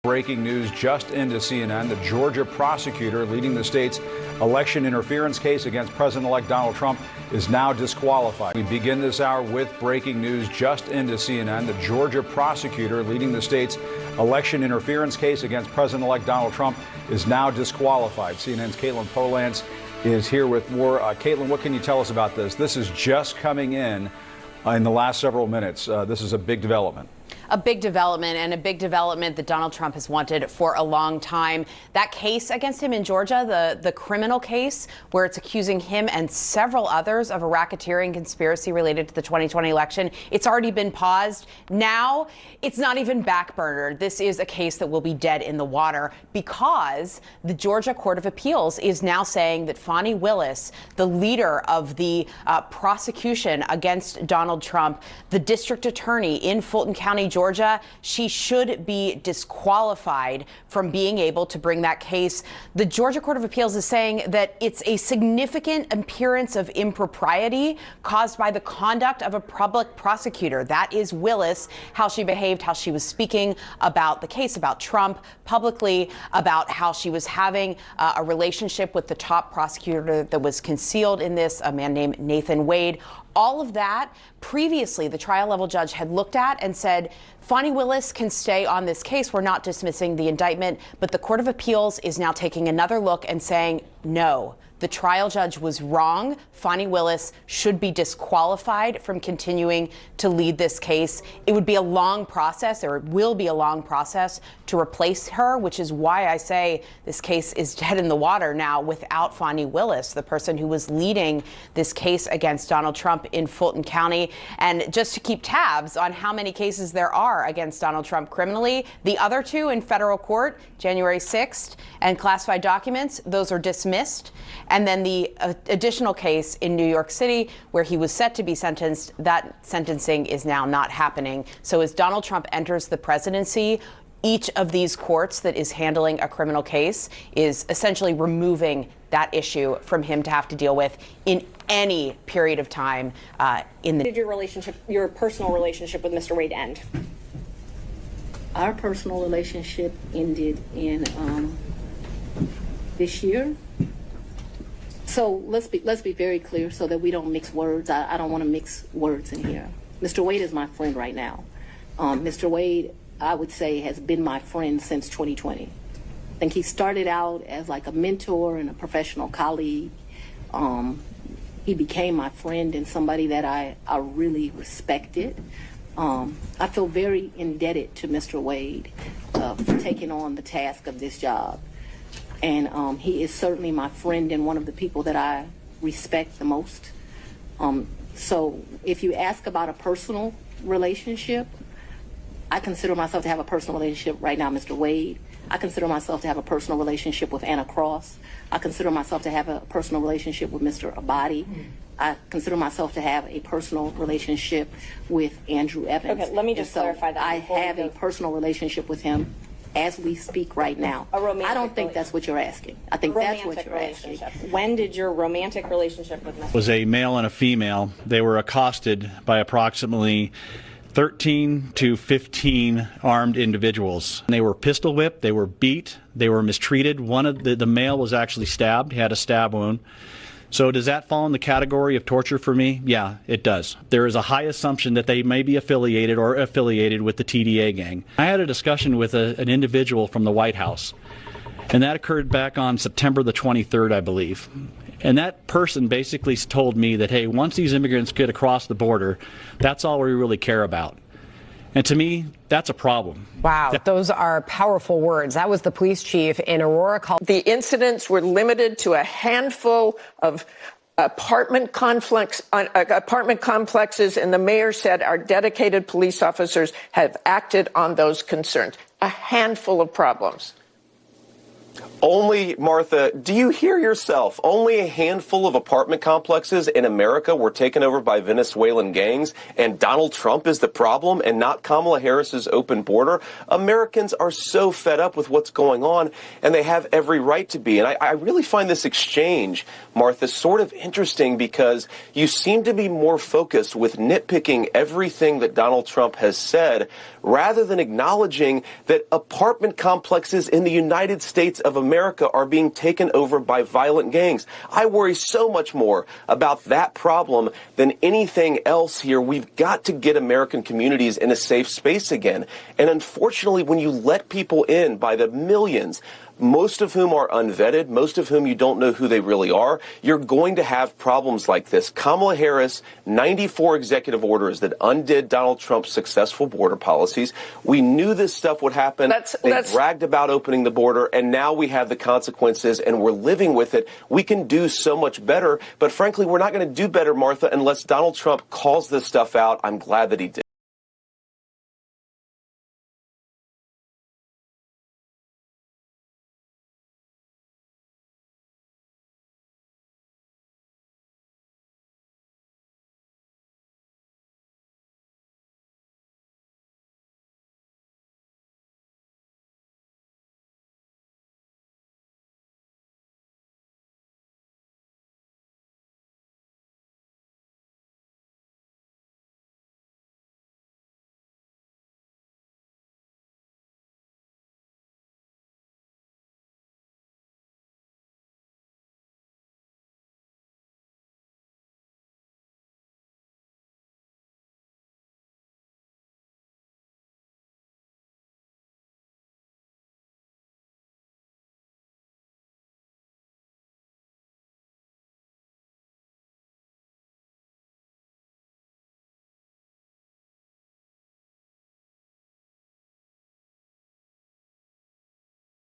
Breaking news just into CNN. The Georgia prosecutor leading the state's election interference case against President-elect Donald Trump is now disqualified. We begin this hour with breaking news just into CNN. The Georgia prosecutor leading the state's election interference case against President-elect Donald Trump is now disqualified. CNN's Caitlin Polans is here with more. Caitlin, what can you tell us about this? This is just coming in the last several minutes. This is a big development. A big development, and a big development that Donald Trump has wanted for a long time. That case against him in Georgia, the criminal case where it's accusing him and several others of a racketeering conspiracy related to the 2020 election, it's already been paused. Now it's not even backburnered. This is a case that will be dead in the water because the Georgia Court of Appeals is now saying that Fani Willis, the leader of the prosecution against Donald Trump, the district attorney in Fulton County, Georgia, she should be disqualified from being able to bring that case. The Georgia Court of Appeals is saying that it's a significant appearance of impropriety caused by the conduct of a public prosecutor. That is Willis, how she behaved, how she was speaking about the case, about Trump publicly, about how she was having a relationship with the top prosecutor that was concealed in this, a man named Nathan Wade. All of that, previously, the trial level judge had looked at and said, Fani Willis can stay on this case. We're not dismissing the indictment. But the Court of Appeals is now taking another look and saying, no, the trial judge was wrong. Fani Willis should be disqualified from continuing to lead this case. It would be a long process, or it will be a long process, to replace her, which is why I say this case is dead in the water now without Fani Willis, the person who was leading this case against Donald Trump in Fulton County. And just to keep tabs on how many cases there are against Donald Trump criminally, the other two in federal court, January 6th, and classified documents, those are dismissed. And then the additional case in New York City, where he was set to be sentenced, that sentencing is now not happening. So as Donald Trump enters the presidency, each of these courts that is handling a criminal case is essentially removing that issue from him to have to deal with in any period of time Did your personal relationship with Mr. Wade end? Our personal relationship ended in this year. So let's be very clear so that we don't mix words. I don't want to mix words in here. Mr. Wade is my friend right now. Mr. Wade, I would say, has been my friend since 2020. I think he started out as like a mentor and a professional colleague. He became my friend and somebody that I really respected. I feel very indebted to Mr. Wade for taking on the task of this job. And he is certainly my friend and one of the people that I respect the most. So if you ask about a personal relationship, I consider myself to have a personal relationship right now, Mr. Wade. I consider myself to have a personal relationship with Anna Cross. I consider myself to have a personal relationship with Mr. Abadi. I consider myself to have a personal relationship with Andrew Evans. Okay, let me just clarify that. I have a personal relationship with him as we speak right now. I don't think that's what you're asking. I think that's what you're asking. When did your romantic relationship with Mr. It was a male and a female. They were accosted by approximately 13 to 15 armed individuals. They were pistol whipped, they were beat, they were mistreated. One of the male was actually stabbed, he had a stab wound. So does that fall in the category of torture for me? Yeah, it does. There is a high assumption that they may be affiliated with the TDA gang. I had a discussion with an individual from the White House, and that occurred back on September the 23rd, I believe. And that person basically told me that, hey, once these immigrants get across the border, that's all we really care about. And to me, that's a problem. Wow, those are powerful words. That was the police chief in Aurora. The incidents were limited to a handful of apartment complexes, and the mayor said our dedicated police officers have acted on those concerns. A handful of problems. Only, Martha, do you hear yourself? Only a handful of apartment complexes in America were taken over by Venezuelan gangs, and Donald Trump is the problem and not Kamala Harris's open border? Americans are so fed up with what's going on, and they have every right to be. And I really find this exchange, Martha, sort of interesting because you seem to be more focused with nitpicking everything that Donald Trump has said rather than acknowledging that apartment complexes in the United States of America are being taken over by violent gangs. I worry so much more about that problem than anything else here. We've got to get American communities in a safe space again. And unfortunately, when you let people in by the millions, most of whom are unvetted, most of whom you don't know who they really are, you're going to have problems like this. Kamala Harris, 94 executive orders that undid Donald Trump's successful border policies. We knew this stuff would happen. They bragged about opening the border, and now we have the consequences, and we're living with it. We can do so much better, but frankly, we're not going to do better, Martha, unless Donald Trump calls this stuff out. I'm glad that he did.